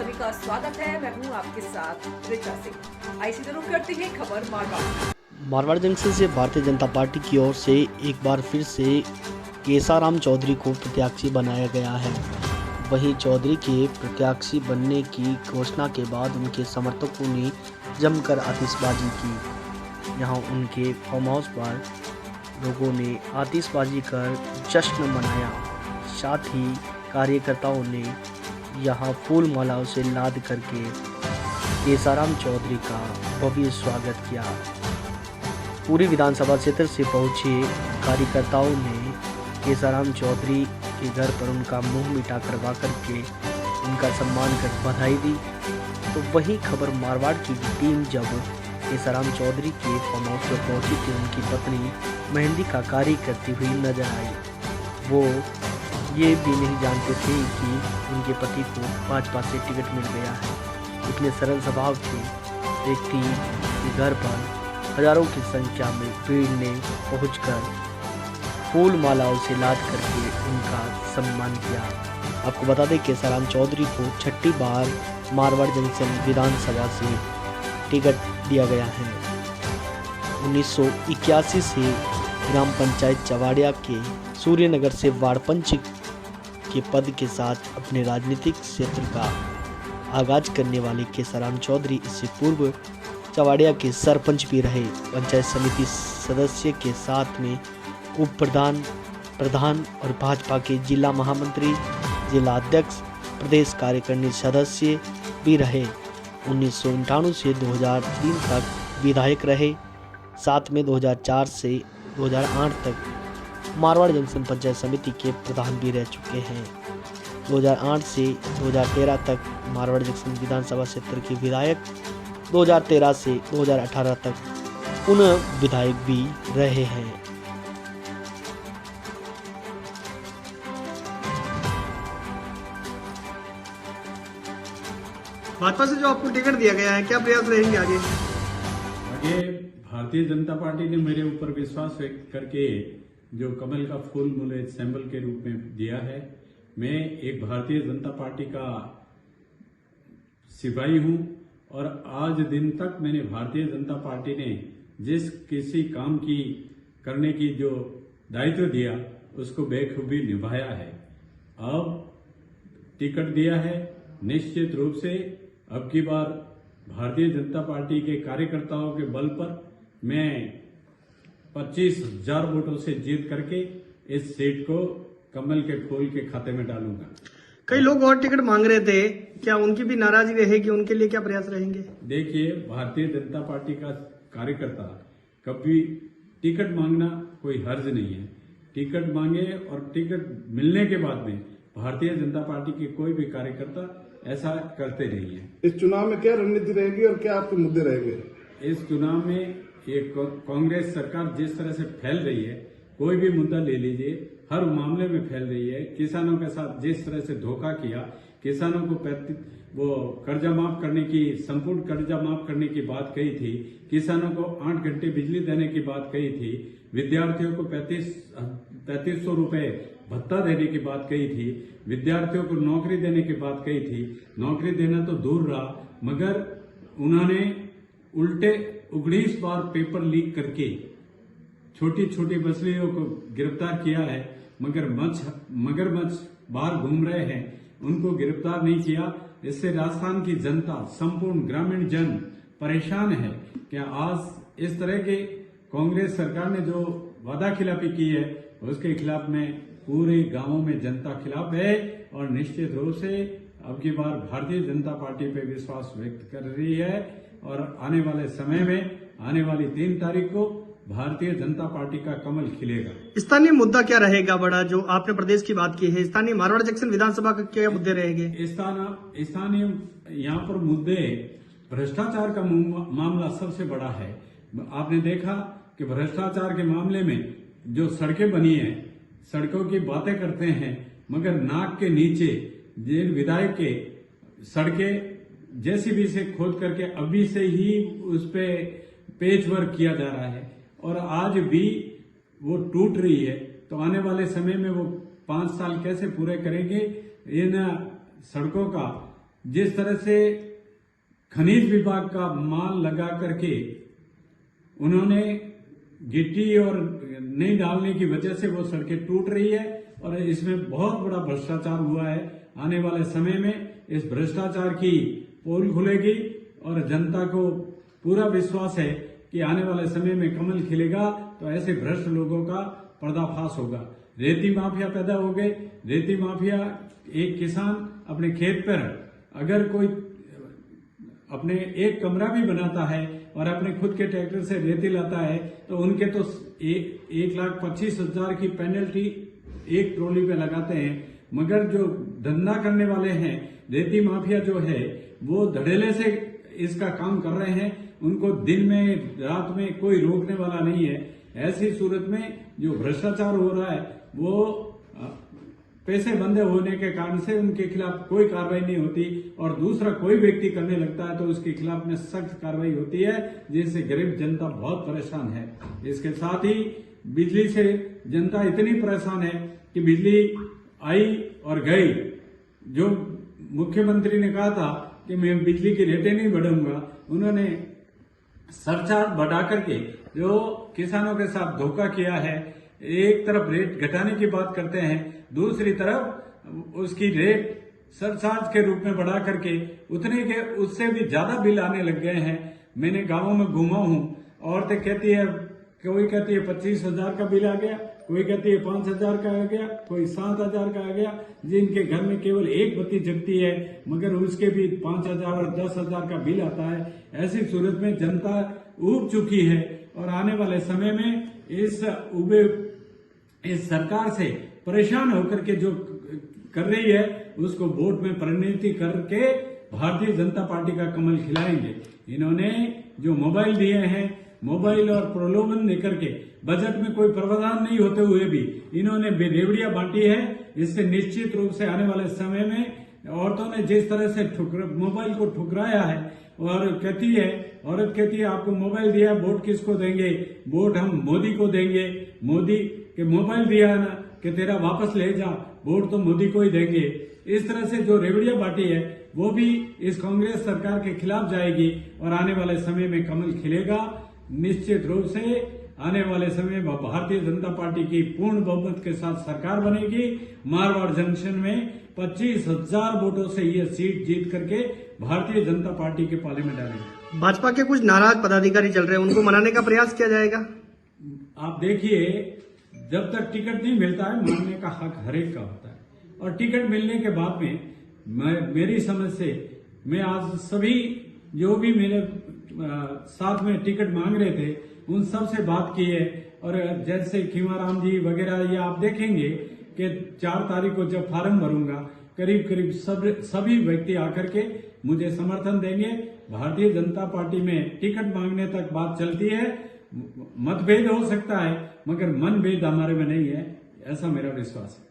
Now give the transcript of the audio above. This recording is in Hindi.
सभी का स्वागत है। मैं हूं आपके साथ ऋचा सिंह। आइए सीधे रुक करते हैं खबर मारवाड़। मारवाड़ जंक्शन से भारतीय जनता पार्टी की ओर से एक बार फिर से केसाराम चौधरी को प्रत्याशी बनाया गया है। वहीं चौधरी के प्रत्याशी बनने की घोषणा के बाद उनके समर्थकों ने जमकर आतिशबाजी की। यहां उनके फार्म हाउस पर लोगों ने आतिशबाजी कर जश्न मनाया। साथ ही कार्यकर्ताओं ने यहां फूल मालाओं से लाद करके केसाराम चौधरी का भव्य स्वागत किया। पूरी विधानसभा क्षेत्र से पहुंचे कार्यकर्ताओं ने केसाराम चौधरी के घर पर उनका मुंह मीठा करवा करके उनका सम्मान कर बधाई दी। तो वही खबर मारवाड़ की टीम जब केसाराम चौधरी के फार्म हाउस पर पहुंची थी, उनकी पत्नी मेहंदी का कार्य करती हुई नजर आई। वो ये भी नहीं जानते थे कि उनके पति को भाजपा से टिकट मिल गया है। इतने सरल स्वभाव के व्यक्ति के घर पर हजारों की संख्या में भीड़ ने पहुंचकर फूल मालाओं से लाद करके उनका सम्मान किया। आपको बता दें केसाराम चौधरी को छठी बार मारवाड़ जंक्शन विधानसभा से टिकट दिया गया है। 1981 से ग्राम पंचायत चवाड़िया के सूर्यनगर से वार्ड पंच के पद के साथ अपने राजनीतिक क्षेत्र का आगाज करने वाले केसाराम चौधरी इससे पूर्व चवाड़िया के सरपंच भी रहे। पंचायत समिति सदस्य के साथ में उप प्रधान और भाजपा के जिला महामंत्री, जिला अध्यक्ष, प्रदेश कार्यकारिणी सदस्य भी रहे। 1998 से 2003 तक विधायक रहे। साथ में 2004 से 2008 तक मारवाड़ जंक्शन पंचायत समिति के प्रधान भी रह चुके हैं। 2008 से 2013 तक मारवाड़ जंक्शन विधानसभा क्षेत्र के विधायक, 2013 से 2018 तक पुनः विधायक भी रहे हैं। भाजपा से जो आपको टिकट दिया गया है, क्या प्रयास रहेंगे आगे? आगे भारतीय जनता पार्टी ने मेरे ऊपर विश्वास व्यक्त करके जो कमल का फूल मुझे सिंबल के रूप में दिया है। मैं एक भारतीय जनता पार्टी का सिपाही हूं और आज दिन तक मैंने भारतीय जनता पार्टी ने जिस किसी काम की करने की जो दायित्व दिया उसको बेखूबी निभाया है। अब टिकट दिया है, निश्चित रूप से अब की बार भारतीय जनता पार्टी के कार्यकर्ताओं के बल पर मैं 25,000 वोटों से जीत करके इस सीट को कमल के फूल के खाते में डालूंगा। कई लोग और टिकट मांग रहे थे, क्या उनकी भी नाराजगी रहेगी? उनके लिए क्या प्रयास रहेंगे? देखिए, भारतीय जनता पार्टी का कार्यकर्ता कभी टिकट मांगना कोई हर्ज नहीं है। टिकट मांगे और टिकट मिलने के बाद में भारतीय जनता पार्टी के कोई भी कार्यकर्ता ऐसा करते नहीं है। इस चुनाव में क्या रणनीति रहेगी और क्या आपके मुद्दे रहेंगे? इस चुनाव में एक कांग्रेस सरकार जिस तरह से फैल रही है, कोई भी मुद्दा ले लीजिए, हर मामले में फैल रही है। किसानों के साथ जिस तरह से धोखा किया, किसानों को वो कर्जा माफ करने की, संपूर्ण कर्जा माफ करने की बात कही थी, किसानों को 8 घंटे बिजली देने की बात कही थी, विद्यार्थियों को 3500 रुपए भत्ता देने की बात कही थी, विद्यार्थियों को नौकरी देने की बात कही थी। नौकरी देना तो दूर रहा, मगर उन्होंने उल्टे 19 बार पेपर लीक करके छोटी छोटी मछलियों को गिरफ्तार किया है। मगरमच्छ बाहर घूम रहे हैं, उनको गिरफ्तार नहीं किया। इससे राजस्थान की जनता, संपूर्ण ग्रामीण जन परेशान है। क्या आज इस तरह के कांग्रेस सरकार ने जो वादा खिलाफी की है उसके खिलाफ में पूरे गांवों में जनता खिलाफ है और निश्चित रूप से अब की बार भारतीय जनता पार्टी पे विश्वास व्यक्त कर रही है और आने वाले समय में, आने वाली 3 तारीख को भारतीय जनता पार्टी का कमल खिलेगा। स्थानीय मुद्दा क्या रहेगा बड़ा, जो आपने प्रदेश की बात की है? स्थानीय मारवाड़ जंक्शन विधानसभा का क्या मुद्दे रहेंगे? स्थानीय यहाँ पर मुद्दे, भ्रष्टाचार का मामला सबसे बड़ा है। आपने देखा कि भ्रष्टाचार के मामले में जो सड़कें बनी हैं, सड़कों की बातें करते हैं, मगर नाक के नीचे जिन विधायक के सड़कें जेसीबी से खोद करके अभी से ही उस पे पेच वर्क किया जा रहा है और आज भी वो टूट रही है। तो आने वाले समय में वो 5 साल कैसे पूरे करेंगे? इन सड़कों का जिस तरह से खनिज विभाग का माल लगा करके उन्होंने गिट्टी और नहीं डालने की वजह से वो सड़कें टूट रही है और इसमें बहुत बड़ा भ्रष्टाचार हुआ है। आने वाले समय में इस भ्रष्टाचार की पोल खुलेगी और जनता को पूरा विश्वास है कि आने वाले समय में कमल खिलेगा तो ऐसे भ्रष्ट लोगों का पर्दाफाश होगा। रेती माफिया पैदा हो गए। रेती माफिया, एक किसान अपने खेत पर अगर कोई अपने एक कमरा भी बनाता है और अपने खुद के ट्रैक्टर से रेती लाता है तो उनके तो 1,25,000 की पेनल्टी एक ट्रॉली पे लगाते हैं। मगर जो धंधा करने वाले हैं, रेती माफिया जो है, वो धड़ेले से इसका काम कर रहे हैं। उनको दिन में रात में कोई रोकने वाला नहीं है। ऐसी सूरत में जो भ्रष्टाचार हो रहा है वो पैसे बंद होने के कारण से उनके खिलाफ कोई कार्रवाई नहीं होती और दूसरा कोई व्यक्ति करने लगता है तो उसके खिलाफ में सख्त कार्रवाई होती है, जिससे गरीब जनता बहुत परेशान है। इसके साथ ही बिजली से जनता इतनी परेशान है कि बिजली आई और गई। जो मुख्यमंत्री ने कहा था कि मैं बिजली की रेटें नहीं बढ़ाऊंगा, उन्होंने सरचार्ज बढ़ा करके जो किसानों के साथ धोखा किया है। एक तरफ रेट घटाने की बात करते हैं, दूसरी तरफ उसकी रेट सरचार्ज के रूप में बढ़ा करके उतने के उससे भी ज्यादा बिल आने लग गए हैं। मैंने गांवों में घूमा हूं, औरतें कहती है, कोई कहती है 25,000 का बिल आ गया, कोई कहती है 5,000 का आ गया, कोई 7,000 का आ गया। जिनके घर में केवल एक बत्ती जगती है मगर उसके भी 5,000 और 10,000 का बिल आता है। ऐसी सूरत में जनता ऊब चुकी है और आने वाले समय में इस सरकार से परेशान होकर के जो कर रही है उसको वोट में परिणति करके भारतीय जनता पार्टी का कमल खिलाएंगे। इन्होंने जो मोबाइल दिए हैं, मोबाइल और प्रलोभन देकर के बजट में कोई प्रावधान नहीं होते हुए भी इन्होंने रेवड़ियां बांटी है। इससे निश्चित रूप से आने वाले समय में औरतों ने जिस तरह से मोबाइल को ठुकराया है और औरत कहती है आपको मोबाइल दिया, वोट किसको देंगे? वोट हम मोदी को देंगे। मोदी के मोबाइल दिया ना कि तेरा वापस ले जा, वोट तो मोदी को ही देंगे। इस तरह से जो रेवड़ियां बांटी है वो भी इस कांग्रेस सरकार के खिलाफ जाएगी और आने वाले समय में कमल खिलेगा। निश्चित रूप से आने वाले समय में भारतीय जनता पार्टी की पूर्ण बहुमत के साथ सरकार बनेगी। मारवाड़ जंक्शन में 25,000 वोटों से ये सीट जीत करके भारतीय जनता पार्टी के पाले में डालेंगे। भाजपा के कुछ नाराज पदाधिकारी चल रहे हैं, उनको मनाने का प्रयास किया जाएगा। आप देखिए, जब तक टिकट नहीं मिलता है मानने का हक हरेक का होता है और टिकट मिलने के बाद में मेरी समझ से मैं आज सभी जो भी मेरे साथ में टिकट मांग रहे थे उन सब से बात की है। और जैसे खीमाराम जी वगैरह, ये आप देखेंगे कि 4 तारीख को जब फार्म भरूंगा करीब करीब सभी व्यक्ति आकर के मुझे समर्थन देंगे। भारतीय जनता पार्टी में टिकट मांगने तक बात चलती है। मतभेद हो सकता है मगर मनभेद हमारे में नहीं है, ऐसा मेरा विश्वास है।